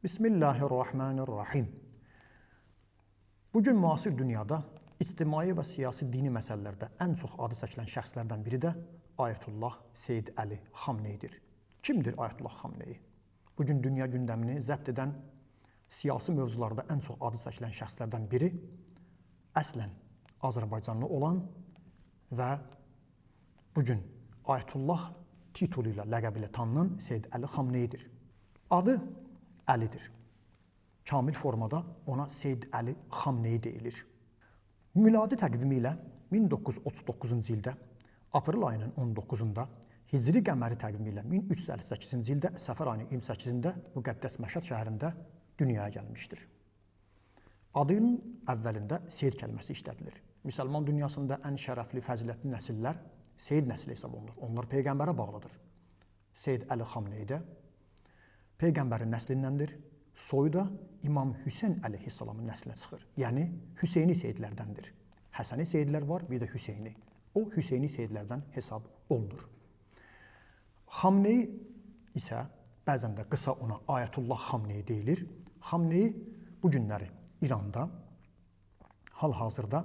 Bismillahirrahmanirrahim. Bugün müasir dünyada ictimai və siyasi dini məsələlərdə ən çox adı çəkilən şəxslərdən biri də Ayətullah Seyyid Əli Xamneydir. Kimdir Ayətullah Xamneyi? Bugün dünya gündəmini zəbt edən siyasi mövzularda ən çox adı çəkilən şəxslərdən biri əslən Azərbaycanlı olan və bugün Ayətullah titulu ilə, ləqəbi ilə tanınan Seyyid Əli Xamneyidir. Adı Əlidir. Kamil formada ona Seyyid Əli Xamneyi deyilir. Miladi təqvimi ilə 1939-cu ildə aprel ayının 19-unda, Hicri qəməri təqvimi ilə 1358-ci ildə Səfər ayının 28-də Müqəddəs Məşhəd şəhərində dünyaya gəlmişdir. Adının əvvəlində Seyyid kəlməsi işlədilir. Müsəlman dünyasında ən şərəfli, fəzilətli nəsillər Seyyid nəsli hesab olunur. Onlar Peyğəmbərə bağlıdır. Seyyid Əli Xamneyi də Peyğəmbərin nəslindəndir. Soyu da İmam Hüseyn əleyhissalamın nəslinə çıxır. Yəni Hüseyni Seyyidlərdəndir. Həsəni Seyyidlər var, bir də Hüseyni. O Hüseyni Seyyidlərdən hesab olunur. Xamneyi isə bəzən də qısa ona Ayətullah Xamneyi deyilir. Xamneyi bu günləri İranda, hal-hazırda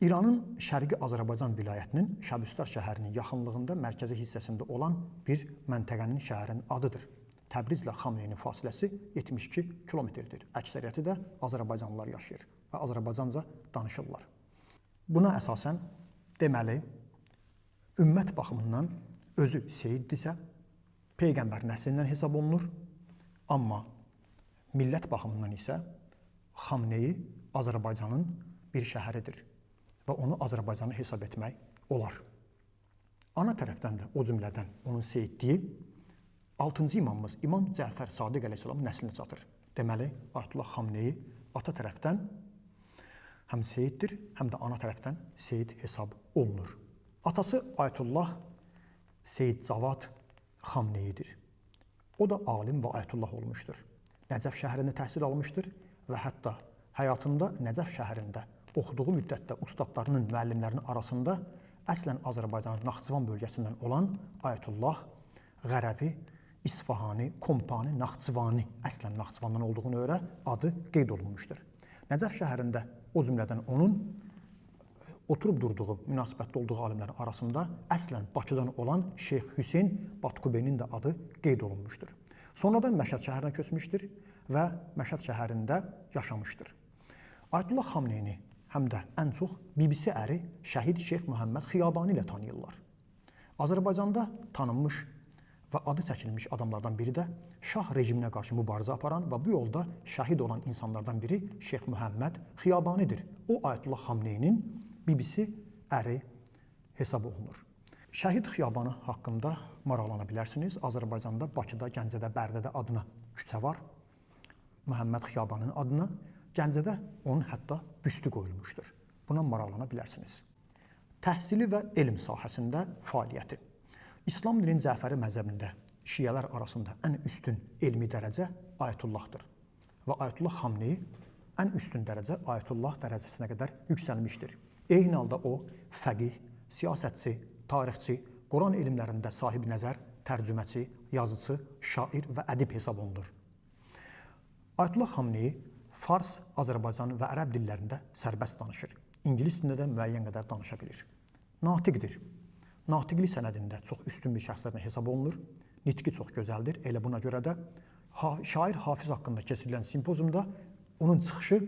İranın Şərqi Azərbaycan vilayətinin Şəbüstar şəhərinin yaxınlığında mərkəzi hissəsində olan bir məntəqənin şəhərin adıdır. Təbrizlə Xamneyinin fasiləsi 72 kilometrdir. Əksəriyyəti də Azərbaycanlılar yaşayır və Azərbaycanca danışırlar. Buna əsasən deməli, ümmət baxımından özü Seyyiddirsə, Peyğəmbər nəslindən hesab olunur, amma millət baxımından isə Xamneyi Azərbaycanın bir şəhəridir və onu Azərbaycanı hesab etmək olar. Ana tərəfdən də o cümlədən onun Seyyidliyi 6-cı imamımız İmam Cəfər Sadiq əleyhissalamın nəslinə çatır. Deməli, Ayətullah Xamneyi ata tərəfdən həm Seyyiddir, həm də ana tərəfdən Seyyid hesab olunur. Atası Ayətullah Seyyid Cavad Xamneyidir. O da alim və Ayətullah olmuşdur. Nəcəf şəhərində təhsil almışdır və hətta həyatında Nəcəf şəhərində oxuduğu müddətdə ustadlarının, müəllimlərinin arasında əslən Azərbaycanın Naxçıvan bölgəsindən olan Ayətullah Qərəvi, İsfahani, Kompani, Naxçıvani, əslən Naxçıvandan olduğuna görə adı qeyd olunmuşdur. Nəcəf şəhərində o cümlədən onun oturub durduğu, münasibətdə olduğu alimlərin arasında əslən Bakıdan olan Şeyx Hüseyn Batkubeynin də adı qeyd olunmuşdur. Sonradan Məşhəd şəhərinə köçmüşdür və Məşhəd şəhərində yaşamışdır. Ayətullah Xamneyini həm də ən çox BBC əri Şəhid Şeyx Məhəmməd Xiyabani ilə tanıyırlar. Azərbaycanda tanınmış və adı çəkilmiş adamlardan biri də şah rejiminə qarşı mübarizə aparan və bu yolda şəhid olan insanlardan biri Şeyx Məhəmməd Xiyabanidir. O, Ayətullah Xamneyinin BBC əri hesab olunur. Şəhid Xiyabani haqqında maraqlana bilərsiniz. Azərbaycanda, Bakıda, Gəncədə, Bərdədə adına küçə var. Məhəmməd Xiyabaninin adına. Gəncədə onun hətta büstü qoyulmuşdur. Buna maraqlana bilərsiniz. Təhsili və elm sahəsində fəaliyyəti. İslam dinin Cəfəri məzhəbində şiələr arasında ən üstün elmi dərəcə Ayətullahdır. Və Ayətullah Xamneyi ən üstün dərəcə Ayətullah dərəcəsinə qədər yüksəlmişdir. Eyni halda o, fəqih, siyasətçi, tarixçi, Quran elmlərində sahib nəzər, tərcüməçi, yazıcı, şair və ədib hesab olunur. Ayətullah Xamneyi Fars, Azərbaycan və ərəb dillərində sərbəst danışır. İngilis dilində də müəyyən qədər danışa bilir. Natiqdir. Natiqli sənədində çox üstün bir şəxslərdən hesab olunur. Nitqi çox gözəldir. Elə buna görə də şair Hafiz haqqında keçirilən simpozumda onun çıxışı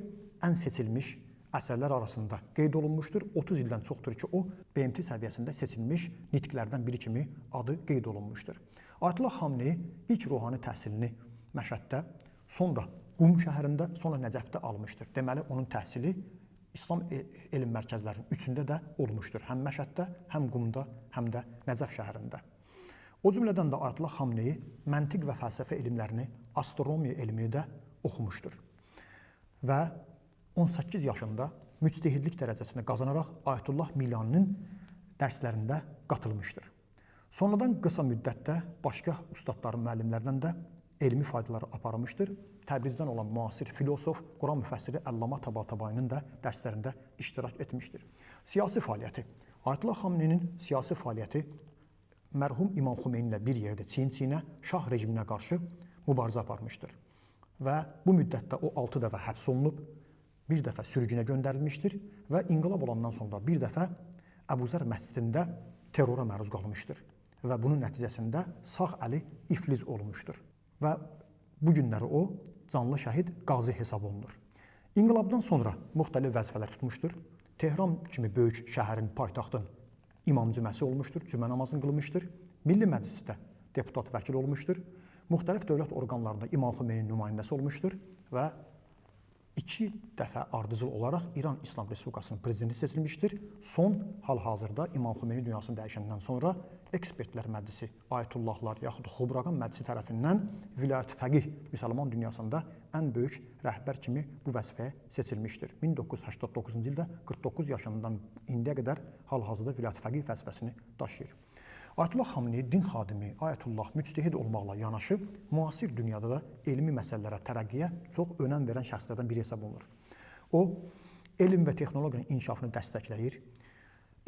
ən seçilmiş əsərlər arasında qeyd olunmuşdur. 30 ildən çoxdur ki, o BMT səviyyəsində seçilmiş nitqlərdən biri kimi adı qeyd olunmuşdur. Ayətullah Xamneyi ilk ruhani təhsilini Məşhəddə, sonra Qum şəhərində, sonra Nəcəfdə almışdır. Deməli, onun təhsili İslam elm mərkəzlərinin üçündə də olmuşdur. Həm Məşhəddə, həm Qumda, həm də Nəcəf şəhərində. O cümlədən də Ayətullah Xamneyi məntiq və fəlsəfə elmlərini, astronomiya elmini də oxumuşdur. Və 18 yaşında müctehidlik dərəcəsini qazanaraq Ayətullah Milaninin dərslərində qatılmışdır. Sonradan qısa müddətdə başqa ustadların, müəllimlərdən də elmi faydaları aparılmışdır. Təbrizdən olan müasir filosof, Quran müfəssiri Əllamə Tabatabayının da dərslərində iştirak etmişdir. Siyasi fəaliyyəti. Ayətullah Xamneyinin siyasi fəaliyyəti mərhum İmam Xümeyni ilə bir yerdə çiyin-çiyinə şah rejiminə qarşı mübarizə aparmışdır. və bu müddətdə o 6 dəfə həbs olunub, bir dəfə sürgünə göndərilmişdir və inqilab olandan sonra bir dəfə Əbuzər məscidində terrora məruz qalmışdır və bunun nəticəsində sağ əli iflic olmuşdur və bu günləri o canlı şəhid qazi hesab olunur. İnqilabdan sonra müxtəlif vəzifələr tutmuşdur. Tehran kimi böyük şəhərin, paytaxtın imam cüməsi olmuşdur, cümə namazını qılmışdır. Milli Məclisdə deputat vəkil olmuşdur. Müxtəlif dövlət orqanlarında İmam Xomeynin nümayəndəsi olmuşdur və 2 dəfə ardıcıl olaraq İran İslam Respublikasının prezidenti seçilmişdir. Son hal-hazırda İmam Xomeyni dünyasını dəyişəndən sonra Ekspertlər Məclisi, Ayətullahlar yaxud Xubraqan Məclisi tərəfindən vilayət fəqih müsəlman dünyasında ən böyük rəhbər kimi bu vəzifəyə seçilmişdir. 1989-cu ildə 49 yaşından indiyə qədər hal-hazırda vilayət fəqih vəzifəsini daşıyır. Ayətullah Xameneyi din xadimi, ayətullah, müctehid olmaqla yanaşı, müasir dünyada da elmi məsələlərə, tərəqqiyə çox önəm verən şəxslərdən biri hesab olunur. O, elm və texnologiyanın inkişafını dəstəkləyir.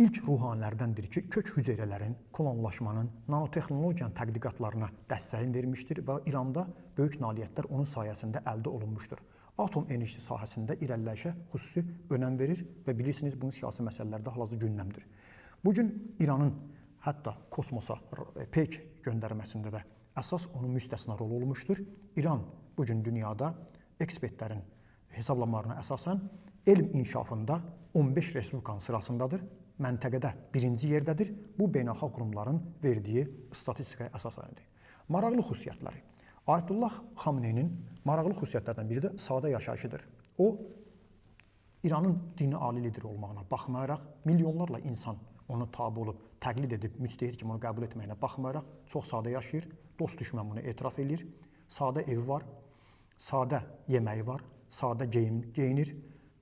İlk ruhanilərdəndir ki, kök hüceyrələrin, klonlaşmanın, nanotexnologiyanın tədqiqatlarına dəstəyin vermişdir və İranda böyük nailiyyətlər onun sayəsində əldə olunmuşdur. Atom enerjisi sahəsində irəliləyişə xüsusi önəm verir və bilirsiniz, bunun siyasi məsələlərdə hal-hazırda gündəmdir. Bugün İranın hətta kosmosa peyk göndərməsində də əsas onun müstəsna rolu olmuşdur. İran bugün dünyada ekspertlərin hesablamalarına əsasən elm inkişafında 15 respublikanın sırasındadır. Məntəqədə 1-ci yerdədir. Bu beynəlxalq qurumların verdiyi statistikaya əsaslənir. Maraqlı xüsusiyyətləri. Ayətullah Xameneyinin maraqlı xüsusiyyətlərdən biri də sadə yaşayışıdır. O, İranın dini ali lideri olmağına baxmayaraq milyonlarla insan onu tabi olub, təqlid edib, müctehid kimi onu qəbul etməyinə baxmayaraq çox sadə yaşayır, dost düşmən bunu etiraf edir, sadə evi var, sadə yeməyi var, sadə geyinir,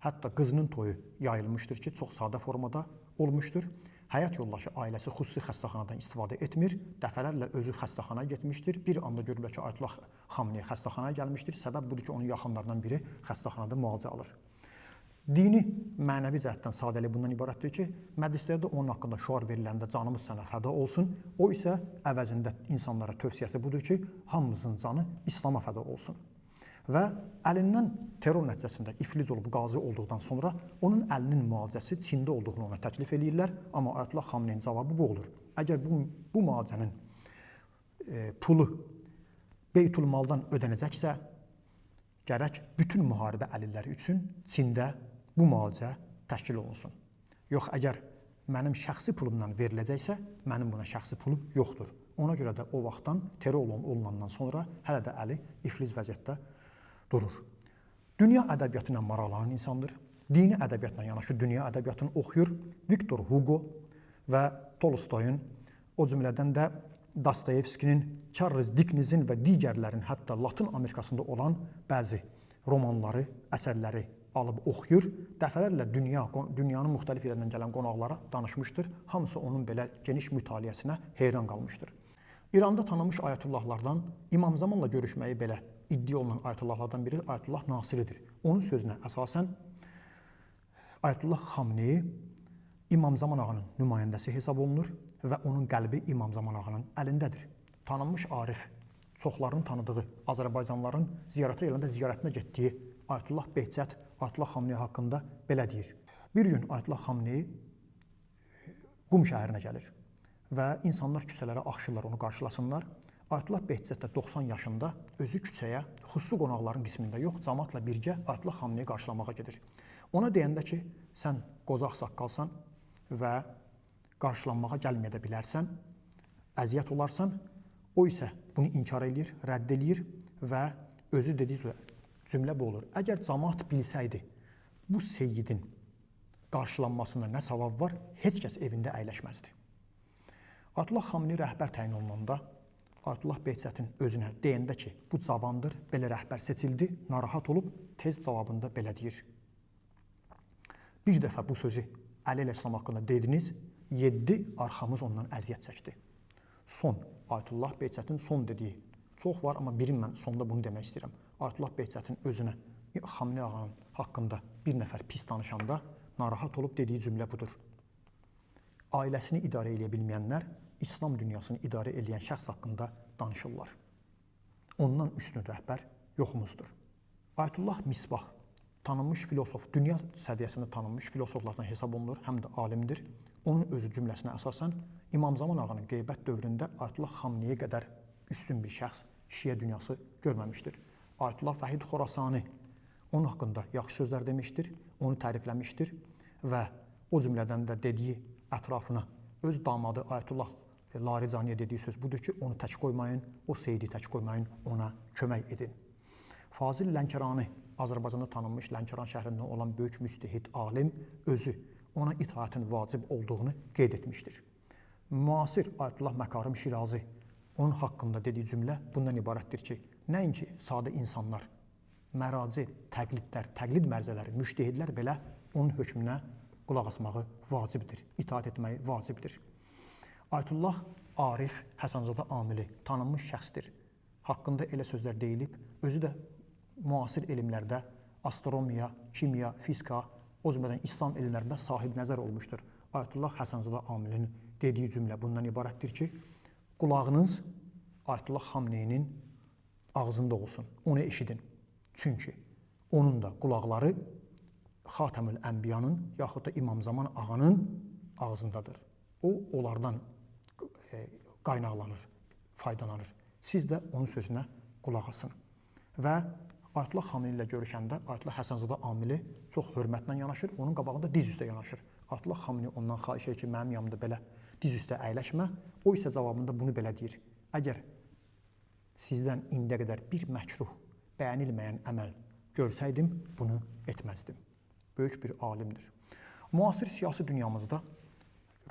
hətta qızının toyu yayılmışdır ki, çox sadə formada olmuşdur. Həyat yoldaşı ailəsi xüsusi xəstəxanadan istifadə etmir, dəfələrlə özü xəstəxanaya getmişdir. Bir anda görürlər ki, Ayətullah Xameneyi xəstəxanaya gəlmişdir, səbəb budur ki, onun yaxınlarından biri xəstəxanada müalicə alır. Dini, mənəvi cəhətdən sadəlik bundan ibarətdir ki, məclislərdə onun haqqında şüar veriləndə canımız sənə fəda olsun, o isə əvəzində insanlara tövsiyəsi budur ki, hamımızın canı İslama fəda olsun. Və əlindən terror nəticəsində iflic olub qazi olduqdan sonra onun əlinin müalicəsi Çində olduğunu ona təklif edirlər, amma Ayətullah Xameneyinin cavabı bu olur. Əgər bu müalicənin pulu Beytülmaldan ödənəcəksə, gərək bütün müharibə əlilləri üçün Çində bu müalicə təşkil olunsun. Yox, əgər mənim şəxsi pulumdan veriləcəksə, mənim buna şəxsi pulum yoxdur. Ona görə də o vaxtdan terror olunandan sonra hələ də əli iflic vəziyyətdə durur. Dünya ədəbiyyatı ilə maraqlanan insandır. Dini ədəbiyyatla yanaşı dünya ədəbiyyatını oxuyur. Viktor Hugo və Tolstoyun, o cümlədən də Dostoyevskinin, Charles Dickens'in və digərlərin, hətta Latın Amerikasında olan bəzi romanları, əsərləri alıb oxuyur. Dəfələrlə dünyanın müxtəlif yerlərindən gələn qonaqlara danışmışdır. Hamısı onun belə geniş mütaliəsinə heyran qalmışdır. İranda tanınmış ayətullahlardan İmam Zamanla görüşməyi belə iddia olunan ayətullahlardan biri Ayətullah Nasiridir. Onun sözünə əsasən Ayətullah Xameneyi İmam Zaman ağanın nümayəndəsi hesab olunur və onun qəlbi İmam Zaman ağanın əlindədir. Tanınmış arif, çoxlarının tanıdığı Azərbaycanlıların ziyarətə gələndə ziyarətinə getdiyi Ayətullah Behçət Ayətullah Xameneyi haqqında belə deyir. Bir gün Ayətullah Xameneyi Qum şəhərinə gəlir və insanlar küçələrə axışırlar onu qarşılasınlar. Ayətullah Behçət də 90 yaşında özü küçəyə xüsusi qonaqların qismində yox, cəmaatla birgə Ayətullah Xameneyi qarşılamağa gedir. Ona deyəndə ki, sən qoca ağsaqqalsan və qarşılanmağa gəlməyə də bilərsən, əziyyət olarsan, o isə bunu inkar edir, rədd edir və özü dediyi cümlə bu olur. Əgər cəmaat bilsəydi, bu seyyidin qarşılanmasında nə savab var, heç kəs evində əyləşməzdi. Ayətullah Xameneyi rəhbər təyin olunanda, Ayətullah Behçətin özünə deyəndə ki, bu cavandır, belə rəhbər seçildi, narahat olub, tez cavabında belə deyir. Bir dəfə bu sözü Əli ilə İslam haqqında dediniz, 7 arxamız ondan əziyyət çəkdi. Son, Ayətullah Behçətin son dediyi çox var, amma birin mən sonda bunu demək istəyirəm. Ayətullah Behçətin özünə Xameneyi ağanın haqqında bir nəfər pis danışanda narahat olub dediyi cümlə budur. Ailəsini idarə edə bilməyənlər İslam dünyasını idarə edən şəxs haqqında danışırlar. Ondan üstün rəhbər yoxumuzdur. Ayətullah Misbah tanınmış filosof, dünya səviyyəsində tanınmış filosoflardan hesab olunur, həm də alimdir. Onun özü cümləsinə əsasən İmam Zaman ağanın qeybət dövründə Ayətullah Xamneyə qədər üstün bir şəxs Şiə dünyası görməmişdir. Ayətullah Vahid Xorasani onun haqqında yaxşı sözlər demişdir, onu tərifləmişdir və o cümlədən də dediyi ətrafına öz damadı Ayətullah Larizaniyə dediyi söz budur ki, onu tək qoymayın, o Seyidi tək qoymayın, ona kömək edin. Fazil Lənkərani, Azərbaycanda tanınmış Lənkəran şəhərində olan böyük müctəhid alim özü ona itaətin vacib olduğunu qeyd etmişdir. Müasir Ayətullah Məkarım Şirazi onun haqqında dediyi cümlə bundan ibarətdir ki, nəinki sadə insanlar, məraci, təqlidlər, təqlid mərzələri, müctəhidlər belə onun hökmünə qulaq asmağı vacibdir, itaət etməyi vacibdir. Ayətullah Arif Həsənzadə Amili tanınmış şəxsdir. Haqqında elə sözlər deyilib, özü də müasir elmlərdə astronomiya, kimya, fizika, o cümlədən İslam elmlərində sahib nəzər olmuşdur. Ayətullah Həsənzadə Amilinin dediyi cümlə bundan ibarətdir ki, qulağınız Ayətullah Xamneyinin ağzında olsun, onu eşidin. Çünki onun da qulaqları Xatəmül Ənbiyanın yaxud da İmam Zaman ağanın ağzındadır. O, onlardan qaynaqlanır, faydalanır. Siz də onun sözünə qulaq asın. Və Ayətullah Xamneyi ilə görüşəndə Ayətullah Həsənzadə Amili çox hörmətlə yanaşır, onun qabağında diz üstə yanaşır. Ayətullah Xamneyi ondan xahiş edir ki, mənim yanımda belə diz üstə əyləşmə. O isə cavabında bunu belə deyir. Əgər sizdən indiyə qədər bir məkruh, bəyənilməyən əməl görsəydim, bunu etməzdim. Böyük bir alimdir. Müasir siyasi dünyamızda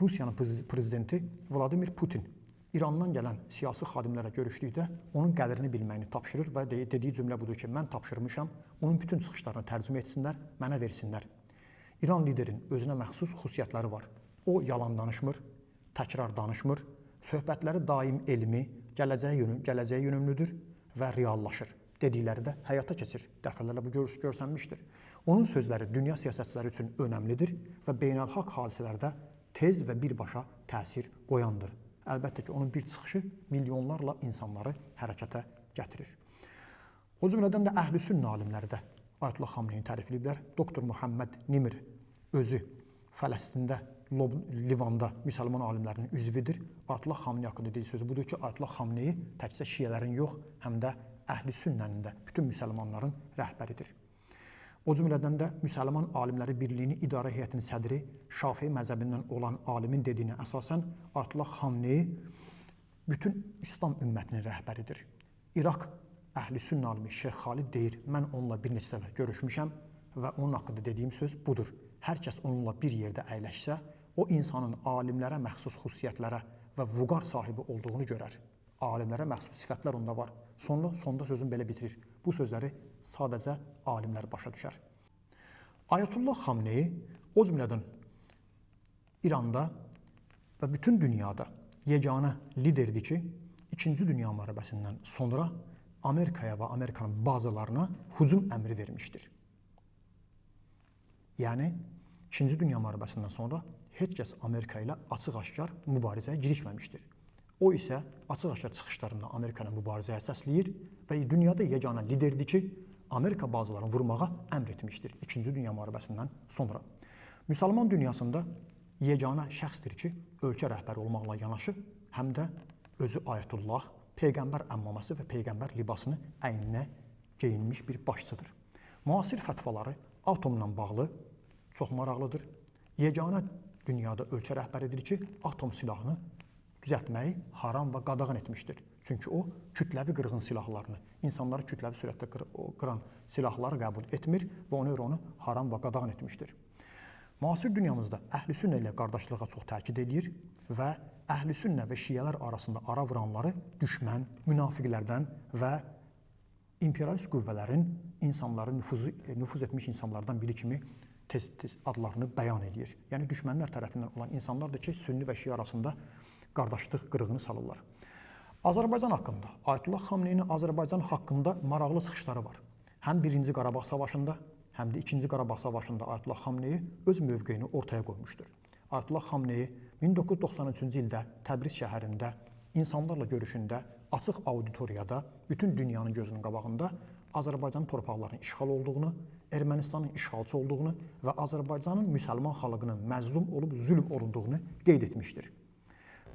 Rusiyanın prezidenti Vladimir Putin İrandan gələn siyasi xadimlərə görüşdükdə onun qədrini bilməyini tapşırır və dediyi cümlə budur ki, mən tapşırmışam, onun bütün çıxışlarını tərcümə etsinlər, mənə versinlər. İran liderin özünə məxsus xüsusiyyətləri var. O, yalan danışmır, təkrar danışmır, söhbətləri daim elmi, gələcəyə yönümlüdür və reallaşır. Dedikləri də həyata keçir. Dəfələrlə bu görsənmişdir. Onun sözləri dünya siyasətçiləri üçün önəmlidir və beynəlxalq hadisələrdə tez və birbaşa təsir qoyandır. Əlbəttə ki, onun bir çıxışı milyonlarla insanları hərəkətə gətirir. O cümlədən də Əhlüsünnə alimləri də Ayətullah Xamneyini tərifləyiblər. Doktor Muhammed Nimr özü Fələstində, Livanda müsəlman alimlərinin üzvidir. Ayətullah Xamneyi haqqında dediyi sözü budur ki, Ayətullah Xamneyi təkcə şiələrin yox, həm də Əhlüsünnənin də, bütün müsəlmanların rəhbəridir. O cümlədən də Müsəlman Alimləri Birliyinin idarə heyətinin sədri Şafii məzəbindən olan alimin dediyinə əsasən Ayətullah Xamneyi bütün İslam ümmətinin rəhbəridir. İraq Əhlüsünnə alimi Şeyx Xalid deyir, mən onunla bir neçə dəfə görüşmüşəm və onun haqqında dediyim söz budur. Hər kəs onunla bir yerdə əyləşsə, o insanın alimlərə məxsus xüsusiyyətlərə və vüqar sahibi olduğunu görər. Alimlərə məxsus sifətlər onda var. Sonda sözün belə bitirir. Bu sözləri sadəcə alimlər başa düşər. Ayətullah Xamneyi o cümlədən İranda və bütün dünyada yeganə liderdir ki, 2-ci Dünya müharibəsindən sonra Amerikaya və Amerikanın bazalarına hücum əmri vermişdir. Yəni, 2-ci Dünya müharibəsindən sonra heç kəs Amerika ilə açıq-aşkar mübarizəyə girişməmişdir. O isə açıq-aşkar çıxışlarında Amerikanın mübarizəyə səsləyir və dünyada yeganə liderdir ki, Amerika bazalarını vurmağa əmr etmişdir 2-ci Dünya müharibəsindən sonra. Müsəlman dünyasında yeganə şəxsdir ki, ölkə rəhbəri olmaqla yanaşı, həm də özü Ayətullah, Peyğəmbər əmmaması və Peyğəmbər libasını əyninə geyinmiş bir başçıdır. Müasir fətvaları atomla bağlı çox maraqlıdır. Yeganə dünyada ölkə rəhbəridir ki, atom silahını düzəltməyi haram və qadağan etmişdir. Çünki o, kütləvi qırğın silahlarını, insanları kütləvi sürətdə qıran silahları qəbul etmir və ona görə onu haram və qadağan etmişdir. Müasir dünyamızda Əhlüsünnə ilə qardaşlığa çox təkid edir və Əhlüsünnə və şiələr arasında ara vuranları düşmən, münafiqlərdən və imperialist qüvvələrin insanları nüfuz etmiş insanlardan biri kimi tez adlarını bəyan edir. Yəni, düşmənlər tərəfindən olan insanlardır ki, Sünni və şiə arasında qardaşlıq qırığını salırlar. Azərbaycan haqqında, Ayətullah Xamneyinin Azərbaycan haqqında maraqlı çıxışları var. Həm 1-ci Qarabağ savaşında, həm də 2-ci Qarabağ savaşında Ayətullah Xamneyi öz mövqeyini ortaya qoymuşdur. Ayətullah Xamneyi 1993-cü ildə Təbriz şəhərində insanlarla görüşündə, açıq auditoriyada, bütün dünyanın gözünün qabağında Azərbaycan torpaqlarının işğal olduğunu, Ermənistanın işğalçı olduğunu və Azərbaycanın müsəlman xalqının məzlum olub zülm olunduğunu qeyd etmişdir.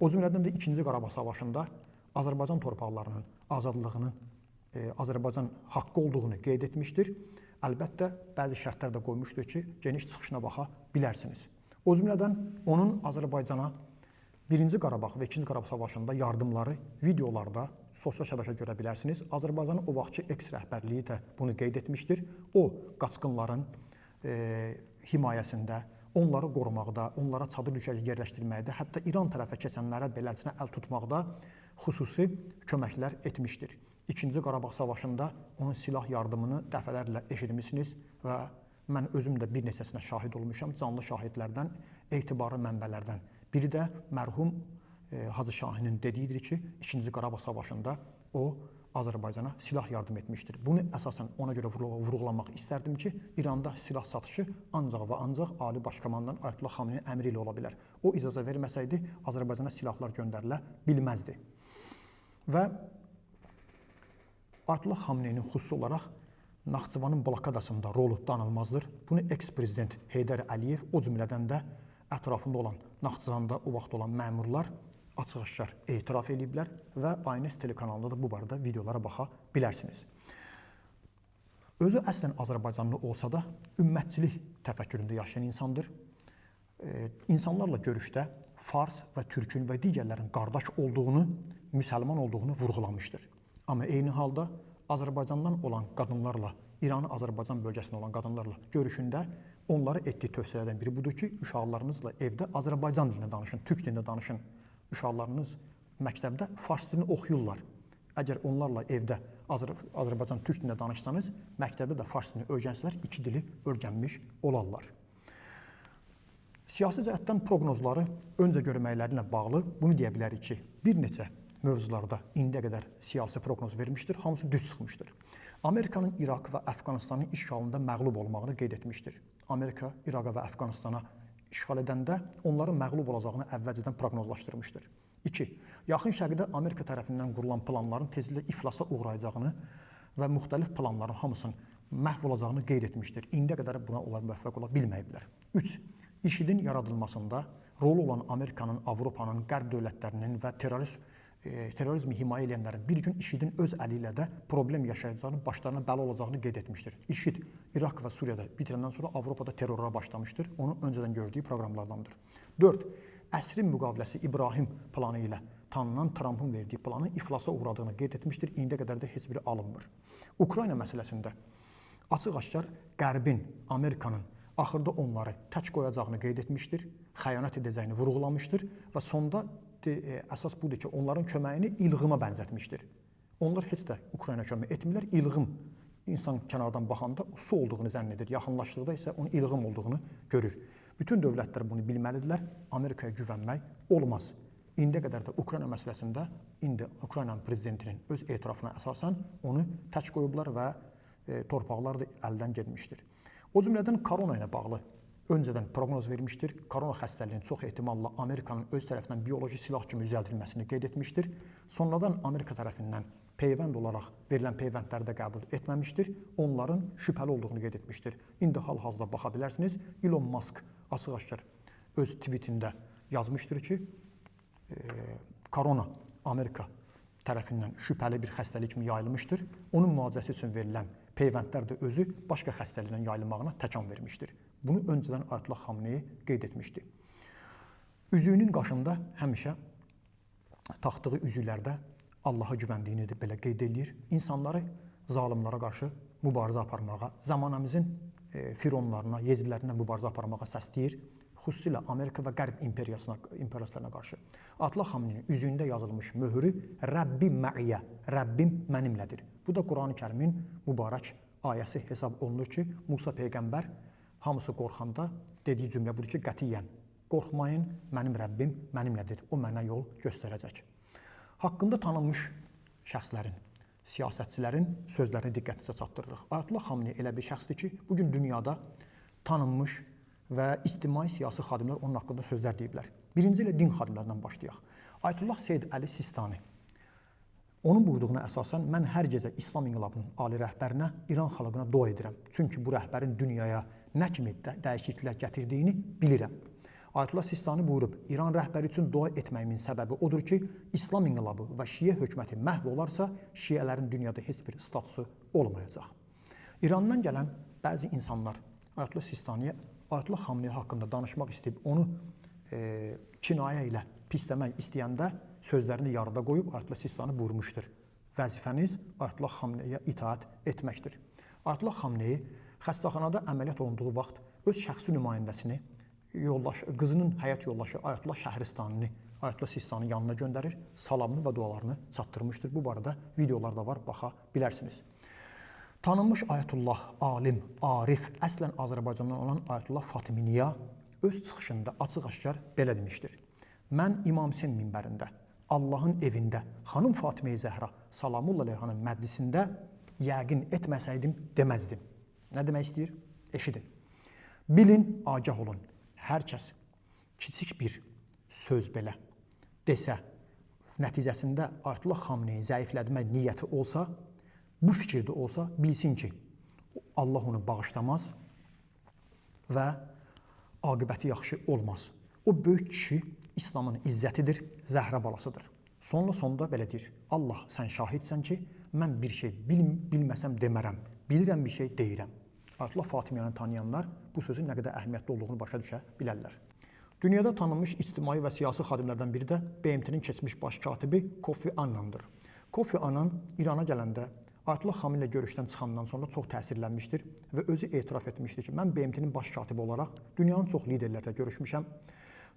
O cümlədən də 2-ci Qarabağ savaşında Azərbaycan torpaqlarının azadlığının Azərbaycan haqqı olduğunu qeyd etmişdir. Əlbəttə, bəzi şərtlər də qoymuşdur ki, geniş çıxışına baxa bilərsiniz. O cümlədən onun Azərbaycana 1-ci Qarabağ və 2-ci Qarabağ savaşında yardımları videolarda sosial şəbəkədə görə bilərsiniz. Azərbaycanın o vaxtki eks rəhbərliyi də bunu qeyd etmişdir. O, qaçqınların himayəsində, onları qorumaqda, onlara çadır düşərgə yerləşdirməkdə, hətta İran tərəfə keçənlərə beləsinə əl tutmaqda xüsusi köməklər etmişdir. 2-ci Qarabağ savaşında onun silah yardımını dəfələrlə eşitmişsiniz və mən özüm də bir neçəsinə şahid olmuşam, canlı şahidlərdən, etibarlı mənbələrdən. Biri də mərhum Hacı Şahinin dediyidir ki, 2-ci Qarabağ savaşında o Azərbaycana silah yardım etmişdir. Bunu əsasən ona görə vurğulamaq istərdim ki, İranda silah satışı ancaq və ancaq Ali Başkomandan Ayətullah Xameneyin əmri ilə ola bilər. O icazə verməsəydi, Azərbaycana silahlar göndərilə bilməzdi. Və Ayətullah Xameneyin xüsusi olaraq Naxçıvanın blokadasında rolu danılmazdır. Bunu eks-prezident Heydər Əliyev, o cümlədən də ətrafında olan Naxçıvanda o vaxt olan məmurlar açıq-aşkar etiraf ediblər və Aynes telekanalında da bu barədə videolara baxa bilərsiniz. Özü əslən Azərbaycanlı olsa da ümmətçilik təfəkküründə yaşayan insandır. İnsanlarla görüşdə Fars və Türkün və digərlərin qardaş olduğunu, müsəlman olduğunu vurğulamışdır. Amma eyni halda Azərbaycandan olan qadınlarla, İran-Azərbaycan bölgəsində olan qadınlarla görüşündə onlara etdiyi tövsiyələrdən biri budur ki, uşaqlarınızla evdə Azərbaycan dilində danışın, türk dilində danışın. Uşaqlarınız məktəbdə fars dilini oxuyurlar. Əgər onlarla evdə Azərbaycan türk dilində danışsanız, məktəbdə də fars dilini öyrənsələr, 2 dili öyrənmiş olarlar. Siyasi cəhətdən proqnozları öncə görməklərinə bağlı bunu deyə bilərik ki, bir neçə mövzularda indiyə qədər siyasi proqnoz vermişdir, hamısı düz çıxmışdır. Amerikanın İraq və Əfqanistanın işğalında məğlub olmağını qeyd etmişdir. Amerika İraqa və Əfqanistana işğal edəndə onların məğlub olacağını əvvəlcədən proqnozlaşdırmışdır. 2. Yaxın Şərqdə Amerika tərəfindən qurulan planların tezliklə iflasa uğrayacağını və müxtəlif planların hamısının məhv olacağını qeyd etmişdir. İndiyə qədər buna onlar müvəffəq ola bilməyiblər. 3. IŞİD-in yaradılmasında rolu olan Amerikanın, Avropanın, Qərb dövlətlərinin və terrorizmi himayə edənlərin bir gün IŞİD-in öz əli ilə də problem yaşayacağını, başlarına bəla olacağını qeyd etmişdir. IŞİD İraq və Suriyada bitirəndən sonra Avropada terrora başlamışdır. Onun öncədən gördüyü proqramlardandır. 4. Əsrin müqaviləsi İbrahim planı ilə tanınan Trumpın verdiyi planın iflasa uğradığını qeyd etmişdir. İndiyə qədər də heç biri alınmır. Ukrayna məsələsində açıq-aşkar Qərbin, Amerikanın axırda onları tək qoyacağını qeyd etmişdir, xəyanət edəcəyini vurğulamışdır və sonda əsas budur ki, onların köməyini ilğıma bənzətmişdir. Onlar heç də Ukrayna kömək etmirlər, ilğım. İnsan kənardan baxanda su olduğunu zənn edir, yaxınlaşdıqda isə onun ilğım olduğunu görür. Bütün dövlətlər bunu bilməlidirlər, Amerikaya güvənmək olmaz. İndiyə qədər də Ukrayna məsələsində indi Ukraynanın prezidentinin öz etirafına əsasən onu tək qoyublar və torpaqlar da əldən getmişdir. O cümlədən korona ilə bağlı öncədən proqnoz vermişdir. Korona xəstəliyinin çox ehtimalla Amerikanın öz tərəfindən bioloji silah kimi düzəldilməsini qeyd etmişdir. Sonradan Amerika tərəfindən peyvənd olaraq verilən peyvəndləri də qəbul etməmişdir. Onların şübhəli olduğunu qeyd etmişdir. İndi hal-hazırda baxa bilərsiniz. Elon Musk açıq-aşkar öz tweetində yazmışdır ki, korona Amerika tərəfindən şübhəli bir xəstəlik kimi yayılmışdır. Onun müalicəsi üçün verilən peyvəndlər də özü başqa xəstəliklərin yayılmağına təkan vermişdir. Bunu öncədən Ayətullah Xameneyi qeyd etmişdi. Üzüyünün qaşında həmişə taxtığı üzüklərdə Allaha güvəndiyini də belə qeyd edir. İnsanları zalimlara qarşı mübarizə aparmağa, zamanımızın fironlarına, yezidlərinə mübarizə aparmağa səsləyir. Xüsusilə Amerika və Qərb imperiyalarına qarşı. Ayətullah Xameneyin üzüyündə yazılmış möhürü Rəbbim mə'iyyə, Rəbbim mənimlədir. Bu da Quran-ı Kərimin mübarək ayəsi hesab olunur ki, Musa Peyğəmbər hamısı qorxanda dediyi cümlə budur ki, qətiyyən qorxmayın, mənim Rəbbim mənimlədir, o mənə yol göstərəcək. Haqqında tanınmış şəxslərin, siyasətçilərin sözlərini diqqətinizə çatdırırıq. Ayətullah Xameneyi elə bir şəxsdir ki, bugün dünyada tanınmış və ictimai siyasi xadimlər onun haqqında sözlər deyiblər. Birinci ilə din xadimlərindən başlayaq. Ayətullah Seyyid Əli Sistani Onun buyruğuna əsasən mən hər gecə İslam İnqilabının ali rəhbərinə, İran xalqına dua edirəm. Çünki bu rəhbərin dünyaya nə kimi dəyişikliklər gətirdiyini bilirəm. Ayətullah Sistani buyurub, İran rəhbəri üçün dua etməyimin səbəbi odur ki, İslam İnqilabı və Şiə hökuməti məhv olarsa, Şiələrin dünyada heç bir statusu olmayacaq. İrandan gələn bəzi insanlar Ayətullah Sistaniyə, Ayətullah Xamneyi haqqında danışmaq istəyib, onu kinayə ilə pisləmək istəyəndə sözlərini yarıda qoyub Ayətullah Sistani buyurmuşdur. Vəzifəniz Ayətullah Xamneyə itaət etməkdir. Ayətullah Xamneyi xəstəxanada əməliyyat olunduğu vaxt öz şəxsi nümayəndəsini, qızının həyat yoldaşı Ayətullah Şəhristanini Ayətullah Sistaninin yanına göndərir, salamını və dualarını çatdırmışdır. Bu barədə videolar da var, baxa bilərsiniz. Tanınmış Ayətullah, alim, arif, əslən Azərbaycandan olan Ayətullah Fatiminiya öz çıxışında açıq-aşkar belə demişdir. Mən İmam Hüseyn minbərində, Allahın evində, xanım Fatimə-i Zəhra salamullah əleyhanın məclisində yəqin etməsəydim deməzdim. Nə demək istəyir? Eşidin. Bilin, agah olun. Hər kəs kiçik bir söz belə desə, nəticəsində Ayətullah Xamneyi zəiflətmək niyyəti olsa, bu fikirdə olsa, bilsin ki, Allah onu bağışlamaz və aqibəti yaxşı olmaz. O böyük kişi İslamın izzətidir, Zəhra balasıdır. Sonda belə deyir, Allah sən şahidsən ki, mən bir şey bilməsəm demərəm, bilirəm bir şey deyirəm. Ayətullah Fatimiyanı tanıyanlar bu sözün nə qədər əhəmiyyətli olduğunu başa düşə bilərlər. Dünyada tanınmış ictimai və siyasi xadimlərdən biri də BMT-nin keçmiş baş katibi Kofi Annandır. Kofi Annan İrana gələndə Ayətullah Xamneyi ilə görüşdən çıxandan sonra çox təsirlənmişdir və özü etiraf etmişdir ki, mən BMT-nin baş katibi olaraq dünyanın çox liderlərlə görüşmüşəm.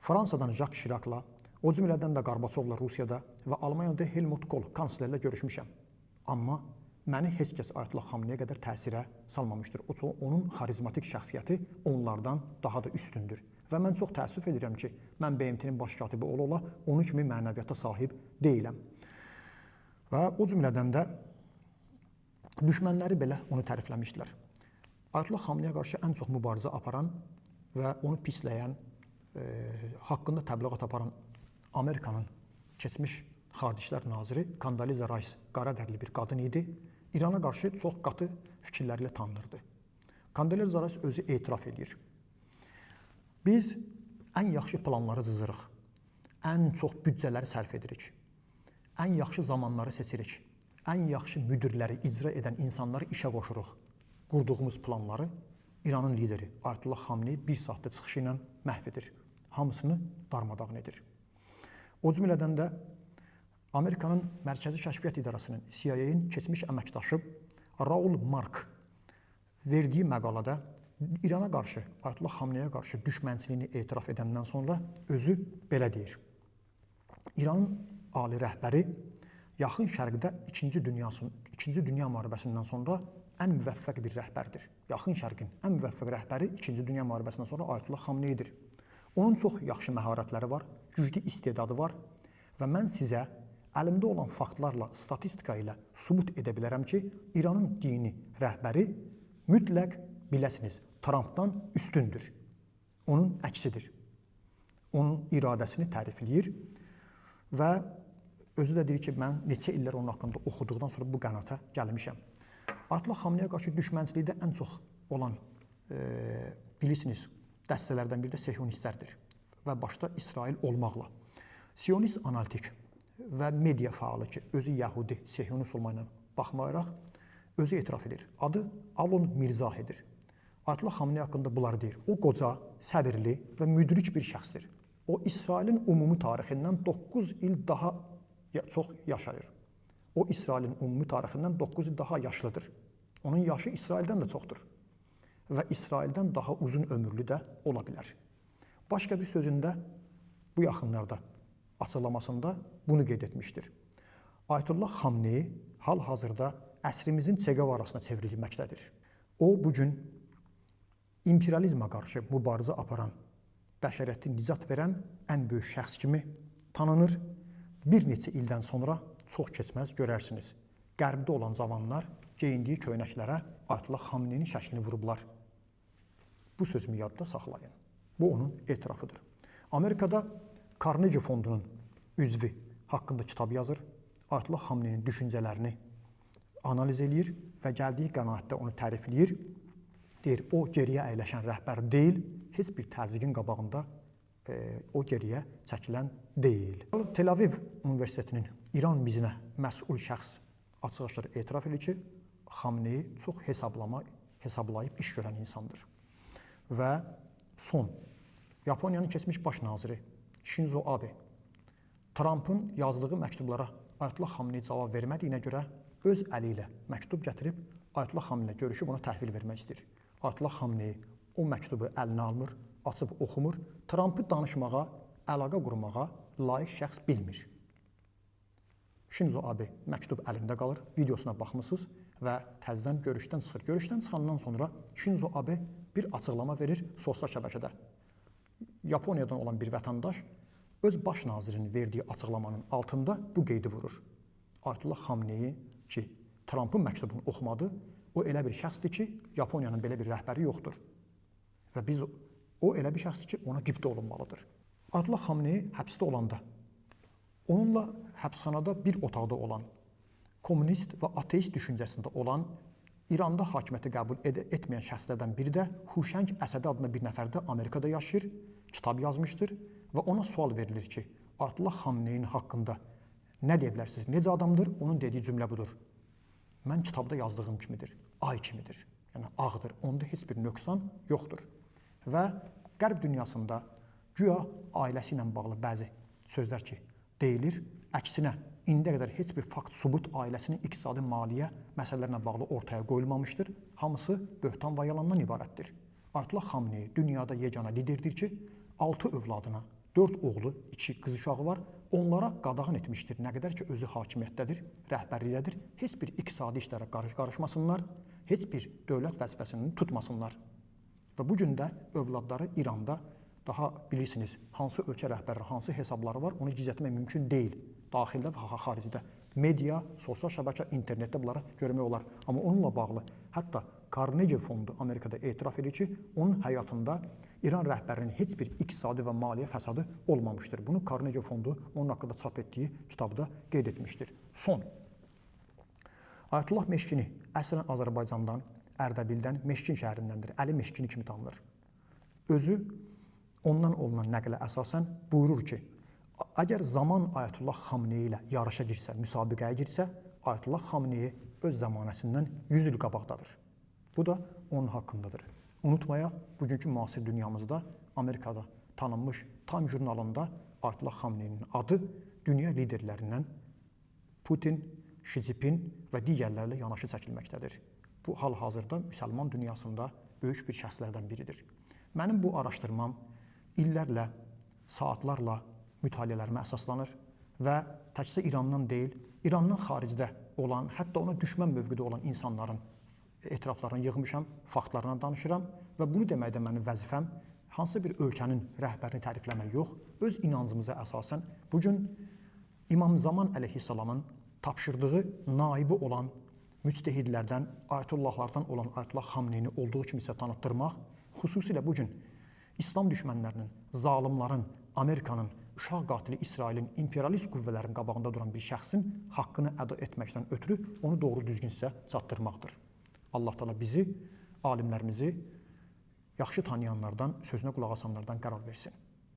Fransadan Jacques Chirac'la, o cümlədən də Qarbaçovla Rusiyada və Almaniyada Helmut Kohl kanslerlə görüşmüşəm. Amma məni heç kəs Ayətullah Xamneyiyə qədər təsirə salmamışdır. Onun xarizmatik şəxsiyyəti onlardan daha da üstündür. Və mən çox təəssüf edirəm ki, mən BMT-nin baş katibi ola-ola onun kimi mənəviyyata sahib deyiləm. Və o cümlədən də düşmənləri belə onu tərifləmişdilər. Ayətullah Xamneyiyə qarşı ən çox mübarizə aparan və onu pisləyən, haqqında təbliğat aparan Amerikanın keçmiş Xarici İşlər naziri Kondoliza Rice qaradərli bir qadın idi. İrana qarşı çox qatı fikirləri ilə tanınırdı. Kondoliza Rice özü etiraf edir. Biz ən yaxşı planları cızırıq, ən çox büdcələri sərf edirik, ən yaxşı zamanları seçirik, ən yaxşı müdirləri icra edən insanları işə qoşuruq. Qurduğumuz planları İranın lideri Ayətullah Xamneyi bir saatda çıxışı ilə məhv edir. Hamısını darmadağın edir. O cümlədən də Amerikanın Mərkəzi Kəşfiyyat İdarəsinin, CIA-nin keçmiş əməkdaşı Raul Mark verdiyi məqalada İrana qarşı, Ayətullah Xamneyiyə qarşı düşmənçiliyini etiraf edəndən sonra özü belə deyir. İranın ali rəhbəri Yaxın Şərqdə İkinci Dünya müharibəsindən sonra ən müvəffəq bir rəhbərdir. Yaxın Şərqin ən müvəffəq rəhbəri İkinci Dünya müharibəsindən sonra Ayətullah Xamneyidir. Onun çox yaxşı məharətləri var, güclü istedadı var və mən sizə əlimdə olan faktlarla, statistika ilə sübut edə bilərəm ki, İranın dini rəhbəri mütləq biləsiniz, Trumpdan üstündür. Onun əksidir. Onun iradəsini tərifləyir və özü də deyir ki, mən neçə illər onun haqqında oxuduqdan sonra bu qənaətə gəlmişəm. Ayətullah Xamneyiyə qarşı düşmənçilikdə ən çox olan, bilirsiniz, dəstələrdən biri də Siyonistlərdir və başda İsrail olmaqla. Siyonist analitik və media fəalı ki, özü Yəhudi, Siyonist olmayına baxmayaraq, özü etiraf edir. Adı Alon Mirzahidir. Ayətullah Xamneyi haqqında bunları deyir. O qoca, səbirli və müdrik bir şəxsdir. O, İsrailin ümumi tarixindən 9 il daha çox yaşayır. O, İsrailin ümumi tarixindən 9 il daha yaşlıdır. Onun yaşı İsraildən də çoxdur. Və İsraildən daha uzun ömürlü də ola bilər. Başqa bir sözündə bu yaxınlarda açıqlamasında bunu qeyd etmişdir. Ayətullah Xamneyi hal-hazırda əsrimizin Che Guevarasına çevrilməkdədir. O, bugün imperializmə qarşı mübarizə aparan, bəşəriyyəti nicat verən ən böyük şəxs kimi tanınır. Bir neçə ildən sonra çox keçməz görərsiniz. Qərbdə olan zamanlar geyindiyi köynəklərə Ayətullah Xamneyinin şəklini vurublar. Bu sözümü yadda saxlayın. Bu onun etirafıdır. Amerikada Carnegie fondunun üzvü haqqında kitab yazır. Ayətullah Xamneyinin düşüncələrini analiz eləyir və gəldiyi qənaətdə onu tərifləyir. Deyir, o geriyə əyləşən rəhbər deyil, heç bir təzyiqin qabağında o geriyə çəkilən deyil. Tel Aviv Universitetinin İran mizinə məsul şəxs açıq-aşkar etiraf edir ki, Xamneyi çox hesablayıb iş görən insandır. Və son, Yaponiyanın keçmiş baş naziri Shinzo Abe Trumpın yazdığı məktublara Ayətullah Xamneyi cavab vermədiyinə görə öz əli ilə məktub gətirib Ayətullah Xamneyi ilə görüşüb ona təhvil vermək istəyir. Ayətullah Xamneyi o məktubu əlinə almır, açıb oxumur, Trumpı danışmağa, əlaqə qurmağa layiq şəxs bilmir. Shinzo Abe məktub əlində qalır, videosuna baxmısınız və təzədən görüşdən çıxır. Görüşdən çıxandan sonra Shinzo Abe bir açıqlama verir sosial şəbəkədə. Yaponiyadan olan bir vətəndaş öz baş nazirinin verdiyi açıqlamanın altında bu qeydi vurur. Ayətullah Xamneyi ki, Trumpın məktubunu oxumadı, o elə bir şəxsdir ki, Yaponiyanın belə bir rəhbəri yoxdur. Və o elə bir şəxsdir ki, ona qibtə olunmalıdır. Ayətullah Xamneyi həbsdə olanda, onunla həbsxanada bir otaqda olan, kommunist və ateist düşüncəsində olan, İranda hakimiyyəti qəbul etməyən şəxslərdən biri də Huşəng Əsədi adında bir nəfər də Amerikada yaşayır, kitab yazmışdır və ona sual verilir ki, Ayətullah Xamneyinin haqqında nə deyə bilərsiniz, necə adamdır? Onun dediyi cümlə budur. Mən kitabda yazdığım kimidir, ay kimidir, yəni ağdır, onda heç bir nöqsan yoxdur. Və qərb dünyasında güya ailəsi ilə bağlı bəzi sözlər ki, deyilir, əksinə indiyə qədər heç bir fakt, subut ailəsinin iqtisadi maliyyə məsələlərlə bağlı ortaya qoyulmamışdır. Hamısı böhtan və yalandan ibarətdir. Ayətullah Xamneyi dünyada yeganə liderdir ki, 6 övladına, 4 oğlu, 2 qız uşağı var. Onlara qadağan etmişdir. Nə qədər ki, özü hakimiyyətdədir, rəhbərlikdədir. Heç bir iqtisadi işlərə qarışmasınlar, heç bir dövlət vəzifəsini tutmasınlar. Və bu gün də övladları İranda daha bilirsiniz, hansı ölkə rəhbərləri, hansı hesabları var, onu gizlətmək mümkün deyil. Daxildə və xaricdə. Media, sosial şəbəkə, internetdə bunları görmək olar. Amma onunla bağlı hətta Carnegie fondu Amerikada etiraf edir ki, onun həyatında İran rəhbərinin heç bir iqtisadi və maliyyə fəsadı olmamışdır. Bunu Carnegie fondu onun haqqında çap etdiyi kitabda qeyd etmişdir. Son. Ayətullah Meşkini əslən Azərbaycandan, Ərdəbildən, Meşkin şəhərindəndir. Əli Meşkini kimi tanınır. Özü ondan olunan nəqlə əsasən buyurur ki, əgər zaman Ayətullah Xamneyi ilə yarışa girsə, müsabiqəyə girsə, Ayətullah Xamneyi öz zamanəsindən 100 il qabaqdadır. Bu da onun haqqındadır. Unutmayaq, bugünkü müasir dünyamızda Amerikada tanınmış Time jurnalında Ayətullah Xamneyinin adı dünya liderlərindən Putin, Xi Jinping və digərlərlə yanaşı çəkilməkdədir. Bu hal-hazırda müsəlman dünyasında böyük bir şəxslərdən biridir. Mənim bu araşdırmam illərlə, saatlarla mütaliələrimə əsaslanır və təkcə İrandan deyil, İrandan xaricdə olan, hətta ona düşmən mövqedə olan insanların etiraflarını yığmışam, faktlarına danışıram və bunu deməkdə mənim vəzifəm hansısa bir ölkənin rəhbərini tərifləmək yox, öz inancımıza əsasən bugün İmam Zaman əleyhissalamın tapşırdığı naibi olan müctehidlərdən, ayətullahlardan olan Ayətullah Xamneyini olduğu kimi isə tanıtdırmaq, xüsusilə bugün İslam düşmənlərinin, zalimların, Amerikanın, uşaq qatili İsrailin, imperialist qüvvələrin qabağında duran bir şəxsin haqqını əda etməkdən ötürü onu doğru düzgün sizə çatdırmaqdır. Allah Teala bizi, alimlərimizi yaxşı tanıyanlardan, sözünə qulaq asanlardan qərar versin.